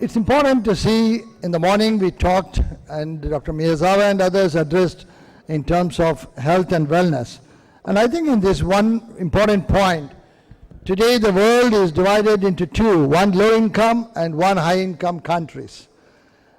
It's important to see, in the morning we talked, and Dr. Miyazawa and others addressed in terms of health and wellness. And I think in this one important point, today the world is divided into two, one low income and one high income countries.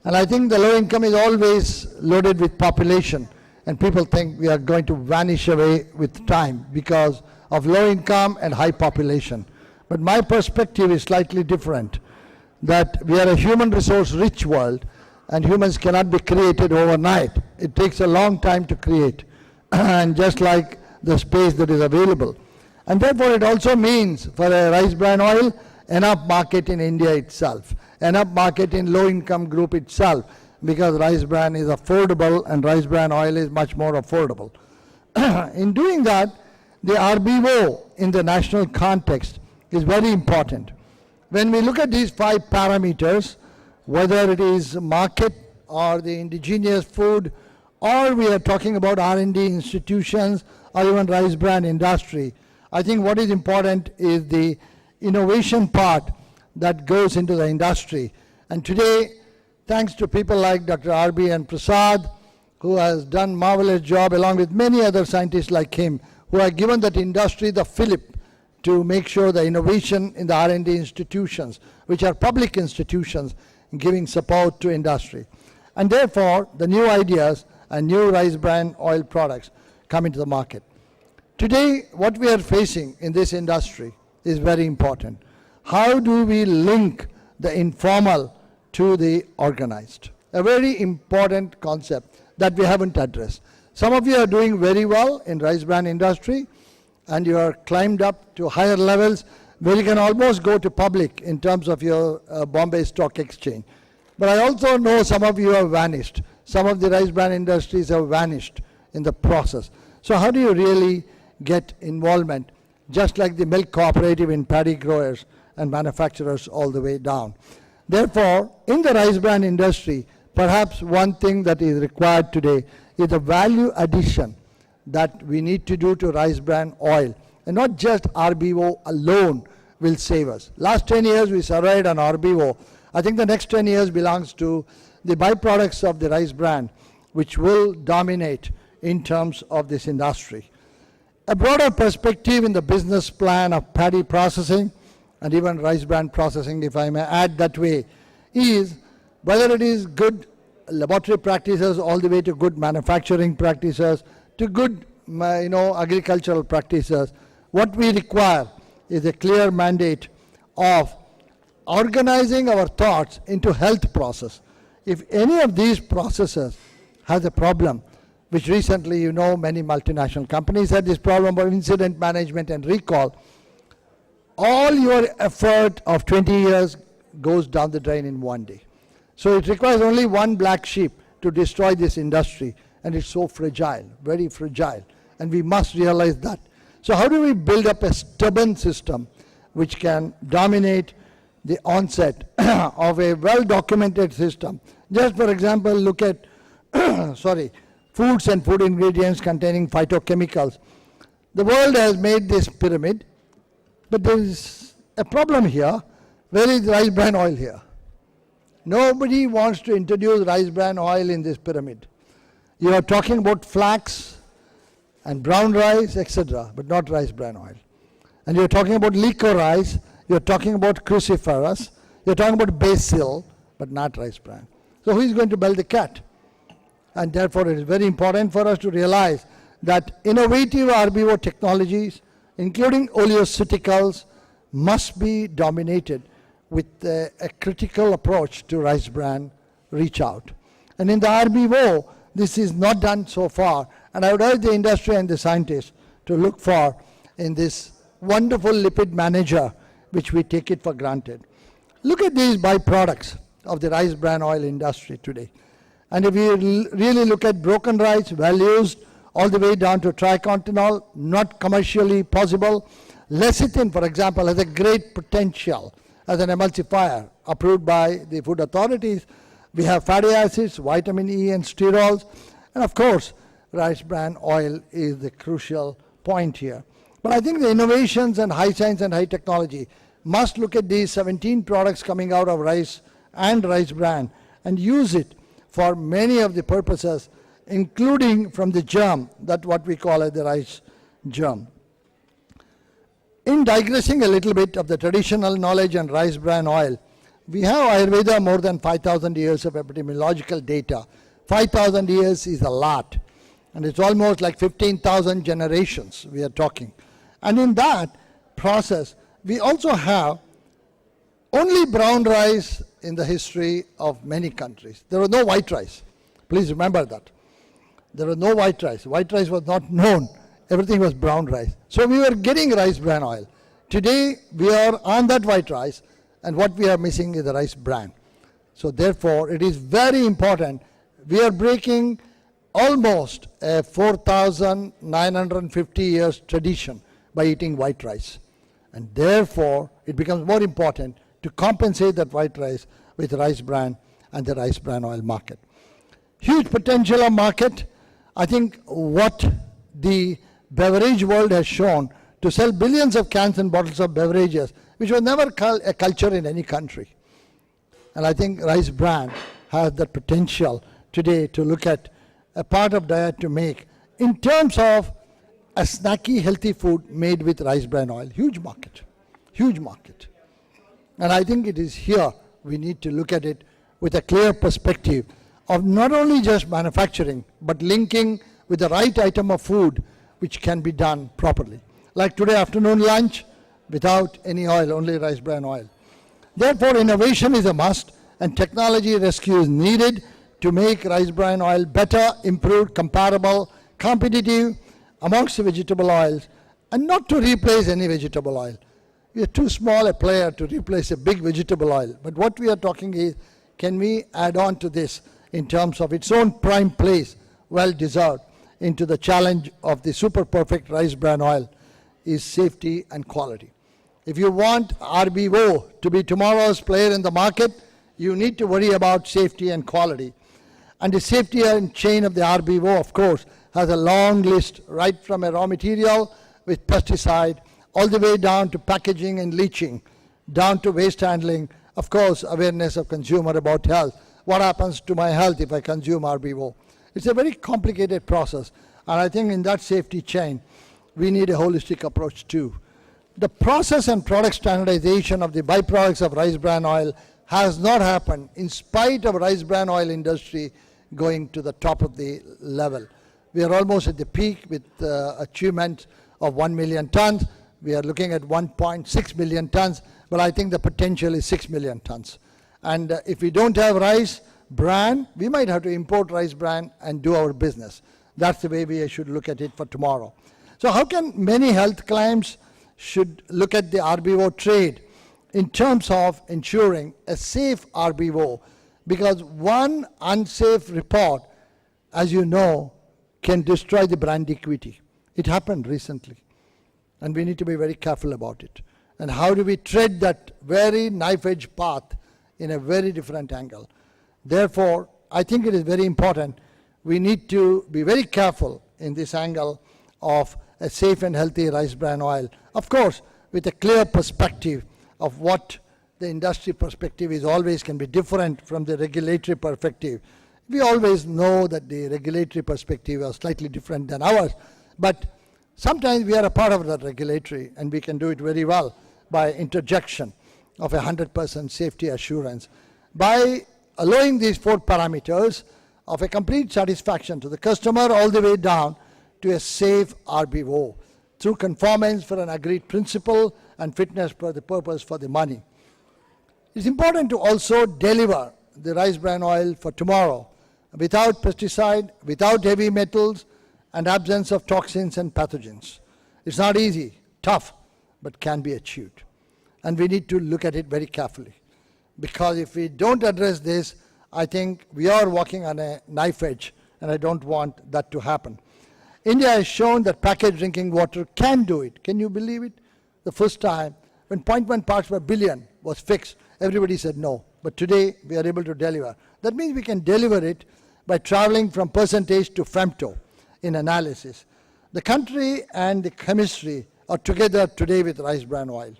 And I think the low income is always loaded with population, and people think we are going to vanish away with time because of low income and high population. But my perspective is slightly different, that we are a human resource rich world and humans cannot be created overnight. It takes a long time to create, and just like the space that is available. And therefore it also means for a rice bran oil, enough market in India itself, enough market in low income group itself, because rice bran is affordable and rice bran oil is much more affordable. In doing that, the RBO in the national context is very important. When we look at these 5 parameters, whether it is market or the indigenous food, or we are talking about R&D institutions or even rice bran industry, I think what is important is the innovation part that goes into the industry. And today, thanks to people like Dr. RB and Prasad, who has done marvelous job along with many other scientists like him, who have given that industry the fillip to make sure the innovation in the R&D institutions, which are public institutions, giving support to industry. And therefore, the new ideas and new rice bran oil products come into the market. Today, what we are facing in this industry is very important. How do we link the informal to the organized? A very important concept that we haven't addressed. Some of you are doing very well in rice bran industry, and you are climbed up to higher levels where you can almost go to public in terms of your Bombay Stock Exchange. But I also know some of you have vanished. Some of the rice bran industries have vanished in the process. So how do you really get involvement, just like the milk cooperative in paddy growers and manufacturers all the way down? Therefore, in the rice bran industry, perhaps one thing that is required today is the value addition that we need to do to rice bran oil. And not just RBO alone will save us. Last 10 years we survived on RBO. I think the next 10 years belongs to the byproducts of the rice bran, which will dominate in terms of this industry. A broader perspective in the business plan of paddy processing and even rice bran processing, if I may add that way, is whether it is good laboratory practices all the way to good manufacturing practices, to good agricultural practices. What we require is a clear mandate of organizing our thoughts into health process. If any of these processes has a problem, which recently many multinational companies had this problem of incident management and recall, all your effort of 20 years goes down the drain in one day. So it requires only one black sheep to destroy this industry. And it's so fragile, very fragile. And we must realize that. So how do we build up a stubborn system which can dominate the onset of a well-documented system? Just for example, look at foods and food ingredients containing phytochemicals. The world has made this pyramid, but there is a problem here. Where is rice bran oil here? Nobody wants to introduce rice bran oil in this pyramid. You are talking about flax and brown rice, etc., but not rice bran oil. And you're talking about licorice, you're talking about cruciferous, you're talking about basil, but not rice bran. So who is going to bell the cat? And therefore it is very important for us to realize that innovative RBO technologies, including oleoceuticals, must be dominated with a critical approach to rice bran reach out. And in the RBO, this is not done so far, and I would urge the industry and the scientists to look for in this wonderful lipid manager, which we take it for granted. Look at these byproducts of the rice bran oil industry today. And if you really look at broken rice, well used, all the way down to tricontinol, not commercially possible. Lecithin, for example, has a great potential as an emulsifier approved by the food authorities. We have fatty acids, vitamin E and sterols, and of course, rice bran oil is the crucial point here. But I think the innovations and high science and high technology must look at these 17 products coming out of rice and rice bran and use it for many of the purposes, including from the germ, that what we call as the rice germ. In digressing a little bit of the traditional knowledge and rice bran oil, we have Ayurveda more than 5,000 years of epidemiological data. 5,000 years is a lot, and it's almost like 15,000 generations we are talking. And in that process, we also have only brown rice in the history of many countries. There was no white rice. Please remember that. There was no white rice. White rice was not known. Everything was brown rice. So we were getting rice bran oil. Today, we are on that white rice, and what we are missing is the rice bran. So therefore, it is very important. We are breaking almost a 4,950 years tradition by eating white rice. And therefore, it becomes more important to compensate that white rice with rice bran and the rice bran oil market. Huge potential of market. I think what the beverage world has shown to sell billions of cans and bottles of beverages, which was never a culture in any country. And I think rice bran has that potential today to look at a part of diet to make in terms of a snacky, healthy food made with rice bran oil. Huge market, huge market. And I think it is here we need to look at it with a clear perspective of not only just manufacturing, but linking with the right item of food which can be done properly. Like today afternoon lunch, without any oil, only rice bran oil. Therefore, innovation is a must, and technology rescue is needed to make rice bran oil better, improved, comparable, competitive amongst the vegetable oils, and not to replace any vegetable oil. We are too small a player to replace a big vegetable oil. But what we are talking is, can we add on to this in terms of its own prime place, well deserved, into the challenge of the super perfect rice bran oil is safety and quality. If you want RBO to be tomorrow's player in the market, you need to worry about safety and quality. And the safety and chain of the RBO, of course, has a long list, right from a raw material with pesticide, all the way down to packaging and leaching, down to waste handling, of course, awareness of consumer about health. What happens to my health if I consume RBO? It's a very complicated process, and I think in that safety chain, we need a holistic approach too. The process and product standardization of the byproducts of rice bran oil has not happened in spite of rice bran oil industry going to the top of the level. We are almost at the peak with achievement of 1 million tons. We are looking at 1.6 million tons, but I think the potential is 6 million tons. And if we don't have rice bran, we might have to import rice bran and do our business. That's the way we should look at it for tomorrow. So how can many health claims should look at the RBO trade in terms of ensuring a safe RBO? Because one unsafe report, as you know, can destroy the brand equity. It happened recently, and we need to be very careful about it. And how do we tread that very knife-edge path in a very different angle? Therefore, I think it is very important. We need to be very careful in this angle of a safe and healthy rice bran oil. Of course, with a clear perspective of what the industry perspective is always can be different from the regulatory perspective. We always know that the regulatory perspective is slightly different than ours, but sometimes we are a part of that regulatory, and we can do it very well by interjection of 100% safety assurance. By allowing these 4 parameters of a complete satisfaction to the customer all the way down to a safe RBO through conformance for an agreed principle and fitness for the purpose for the money. It's important to also deliver the rice bran oil for tomorrow without pesticide, without heavy metals, and absence of toxins and pathogens. It's not easy, tough, but can be achieved. And we need to look at it very carefully. Because if we don't address this, I think we are walking on a knife edge, and I don't want that to happen. India has shown that packaged drinking water can do it. Can you believe it? The first time when 0.1 parts per billion was fixed, everybody said no. But today we are able to deliver. That means we can deliver it by traveling from percentage to femto in analysis. The country and the chemistry are together today with rice bran oil.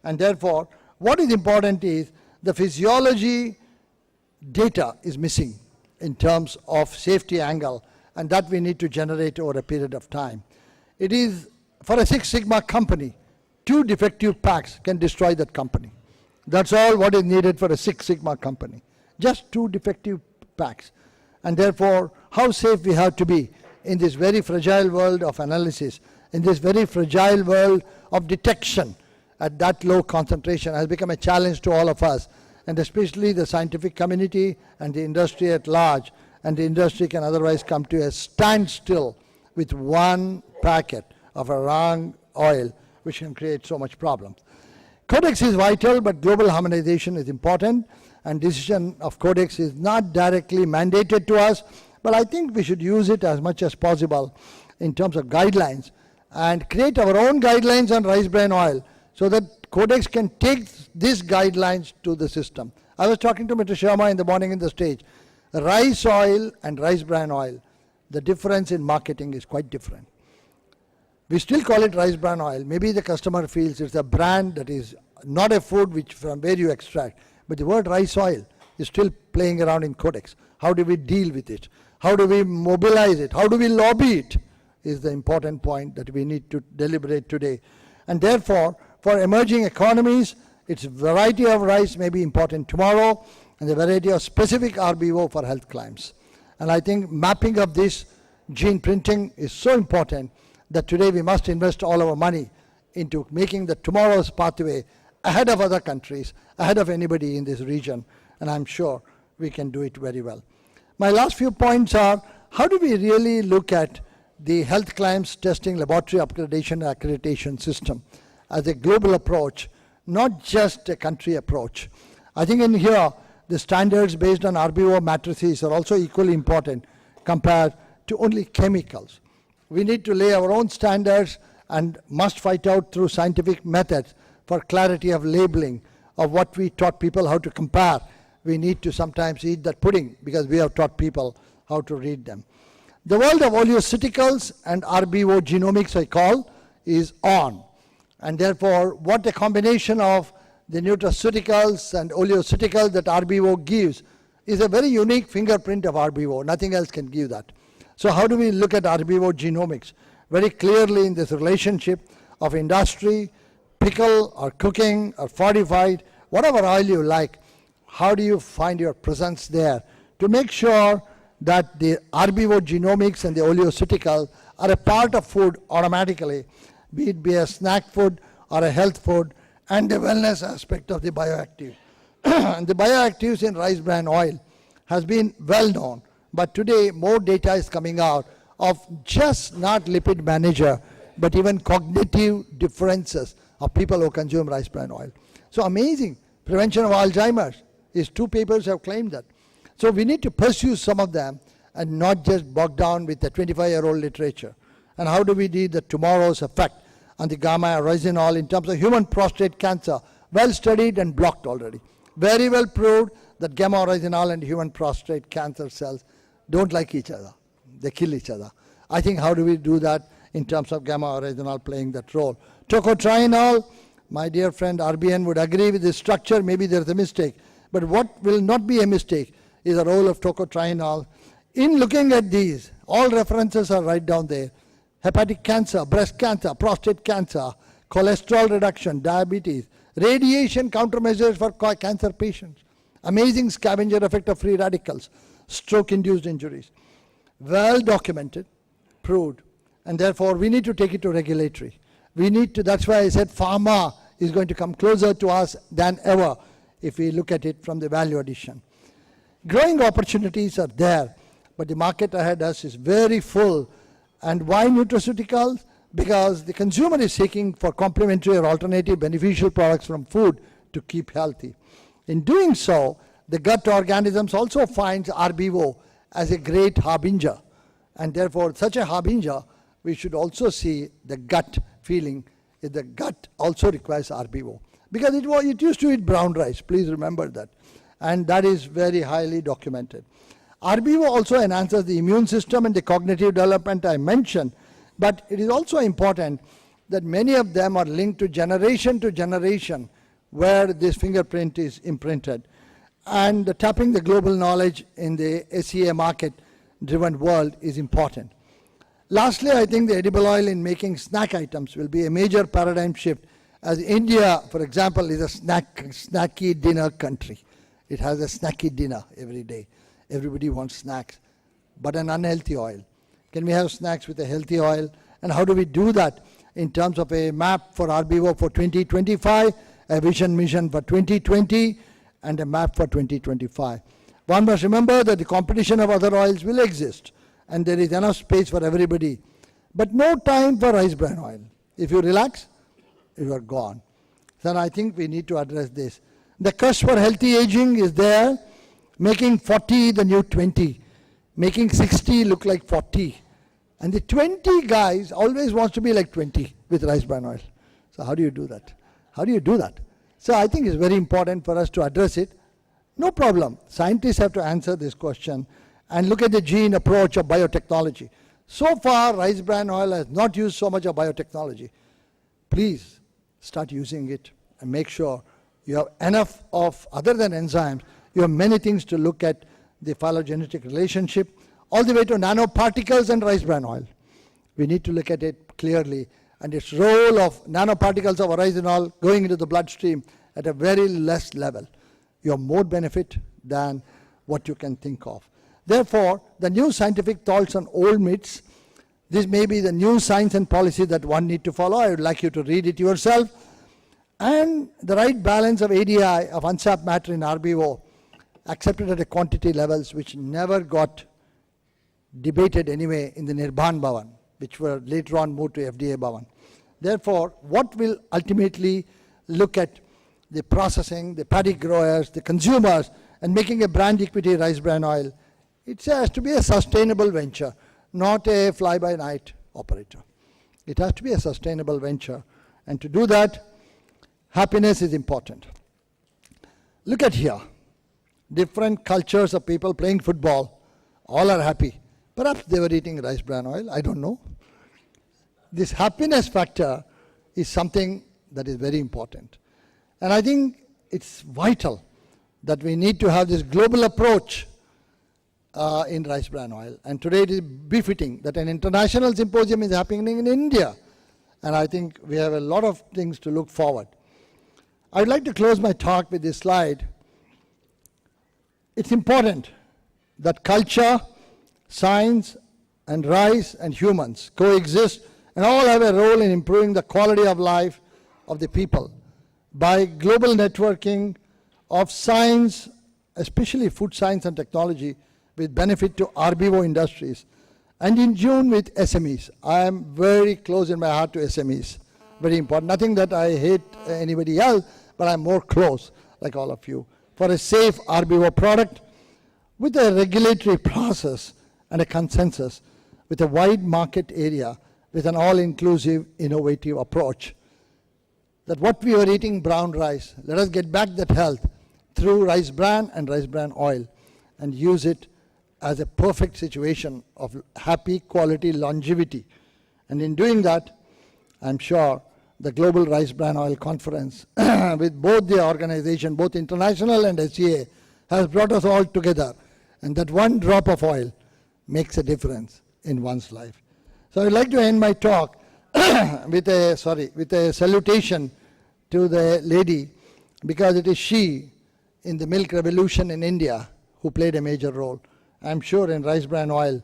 And therefore, what is important is the physiology data is missing in terms of safety angle, and that we need to generate over a period of time. It is, for a Six Sigma company, 2 defective packs can destroy that company. That's all what is needed for a Six Sigma company. Just 2 defective packs. And therefore, how safe we have to be in this very fragile world of analysis, in this very fragile world of detection at that low concentration has become a challenge to all of us, and especially the scientific community and the industry at large. And the industry can otherwise come to a standstill with 1 packet of a wrong oil, which can create so much problems. Codex is vital, but global harmonization is important, and decision of Codex is not directly mandated to us, but I think we should use it as much as possible in terms of guidelines and create our own guidelines on rice bran oil so that Codex can take these guidelines to the system. I was talking to Mr. Sharma in the morning in the stage. Rice oil and rice bran oil, the difference in marketing is quite different. We still call it rice bran oil. Maybe the customer feels it's a brand that is not a food which from where you extract. But the word rice oil is still playing around in Codex. How do we deal with it? How do we mobilize it? How do we lobby it? Is the important point that we need to deliberate today. And therefore, for emerging economies, its variety of rice may be important tomorrow, and the variety of specific RBO for health claims. And I think mapping of this gene printing is so important that today we must invest all our money into making the tomorrow's pathway ahead of other countries, ahead of anybody in this region, and I'm sure we can do it very well. My last few points are, how do we really look at the health claims testing laboratory accreditation system as a global approach, not just a country approach? I think in here, the standards based on RBO matrices are also equally important compared to only chemicals. We need to lay our own standards and must fight out through scientific methods for clarity of labeling of what we taught people how to compare. We need to sometimes eat that pudding because we have taught people how to read them. The world of oleoceuticals and RBO genomics, I call, is on. And therefore, what a combination of the nutraceuticals and oleoceuticals that RBO gives is a very unique fingerprint of RBO. Nothing else can give that. So how do we look at RBO genomics? Very clearly in this relationship of industry, pickle or cooking or fortified, whatever oil you like, how do you find your presence there to make sure that the RBO genomics and the oleoceutical are a part of food automatically, be it a snack food or a health food, and the wellness aspect of the bioactive. And the bioactives in rice bran oil has been well known, but today more data is coming out of just not lipid manager, but even cognitive differences of people who consume rice bran oil. So amazing. Prevention of Alzheimer's is 2 papers have claimed that. So we need to pursue some of them and not just bog down with the 25-year-old literature. And how do we deal the tomorrow's effect on the gamma-oryzanol in terms of human prostate cancer? Well studied and blocked already. Very well proved that gamma-oryzanol and human prostate cancer cells don't like each other. They kill each other. I think how do we do that in terms of gamma-oryzanol playing that role? Tocotrienol, my dear friend RBN would agree with the structure, maybe there's a mistake. But what will not be a mistake is the role of tocotrienol. In looking at these, all references are right down there. Hepatic cancer, breast cancer, prostate cancer, cholesterol reduction, diabetes, radiation countermeasures for cancer patients, amazing scavenger effect of free radicals, stroke-induced injuries. Well documented, proved, and therefore we need to take it to regulatory. We need to, that's why I said pharma is going to come closer to us than ever if we look at it from the value addition. Growing opportunities are there, but the market ahead of us is very full. And why nutraceuticals? Because the consumer is seeking for complementary or alternative beneficial products from food to keep healthy. In doing so, the gut organisms also finds RBO as a great harbinger. And therefore, such a harbinger, we should also see the gut feeling. If the gut also requires RBO. Because it used to eat brown rice, please remember that. And that is very highly documented. RBO also enhances the immune system and the cognitive development I mentioned, but it is also important that many of them are linked to generation where this fingerprint is imprinted. and tapping the global knowledge in the SEA market-driven world is important. Lastly, I think the edible oil in making snack items will be a major paradigm shift, as India, for example, is a snacky dinner country. It has a snacky dinner every day. Everybody wants snacks, but an unhealthy oil. Can we have snacks with a healthy oil? And how do we do that in terms of a map for RBO for 2025, a vision mission for 2020, and a map for 2025? One must remember that the competition of other oils will exist, and there is enough space for everybody, but no time for rice bran oil. If you relax, you are gone. Then I think we need to address this. The quest for healthy aging is there, making 40 the new 20, making 60 look like 40. And the 20 guys always wants to be like 20 with rice bran oil. So how do you do that? How do you do that? So I think it's very important for us to address it. No problem. Scientists have to answer this question and look at the gene approach of biotechnology. So far, rice bran oil has not used so much of biotechnology. Please start using it and make sure you have enough of, other than enzymes, you have many things to look at the phylogenetic relationship, all the way to nanoparticles and rice bran oil. We need to look at it clearly, and its role of nanoparticles of oryzanol going into the bloodstream at a very less level. You have more benefit than what you can think of. Therefore, the new scientific thoughts on old myths, this may be the new science and policy that one need to follow. I would like you to read it yourself. And the right balance of ADI, of unsapped matter in RBO, accepted at a quantity levels which never got debated anyway in the Nirbhan Bhavan, which were later on moved to FDA Bhavan. Therefore, what will ultimately look at the processing, the paddy growers, the consumers, and making a brand equity rice bran oil, it has to be a sustainable venture, not a fly-by-night operator. It has to be a sustainable venture. And to do that, happiness is important. Look at here. Different cultures of people playing football, all are happy. Perhaps they were eating rice bran oil, I don't know. This happiness factor is something that is very important. And I think it's vital that we need to have this global approach in rice bran oil. And today it is befitting that an international symposium is happening in India. And I think we have a lot of things to look forward. I would like to close my talk with this slide. It's important that culture, science, and rice and humans coexist and all have a role in improving the quality of life of the people by global networking of science, especially food science and technology, with benefit to RBO industries, and in June with SMEs. I am very close in my heart to SMEs, very important. Nothing that I hate anybody else, but I'm more close, like all of you, for a safe RBO product with a regulatory process and a consensus, with a wide market area, with an all-inclusive, innovative approach. That what we were eating, brown rice, let us get back that health through rice bran and rice bran oil and use it as a perfect situation of happy quality longevity. And in doing that, I'm sure the Global Rice Bran Oil Conference with both the organization, both international and SCA, has brought us all together. And that one drop of oil makes a difference in one's life. So I'd like to end my talk with a salutation to the lady, because it is she in the milk revolution in India who played a major role. I'm sure in rice bran oil,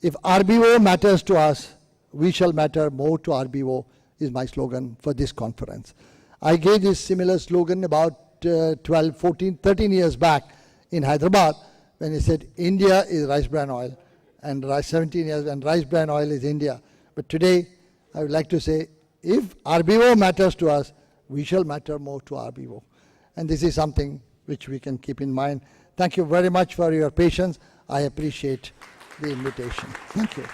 if RBO matters to us, we shall matter more to RBO, is my slogan for this conference. I gave this similar slogan about 12, 14, 13 years back in Hyderabad, when he said India is rice bran oil, and 17 years, and rice bran oil is India. But today, I would like to say, if RBO matters to us, we shall matter more to RBO. And this is something which we can keep in mind. Thank you very much for your patience. I appreciate the invitation. Thank you.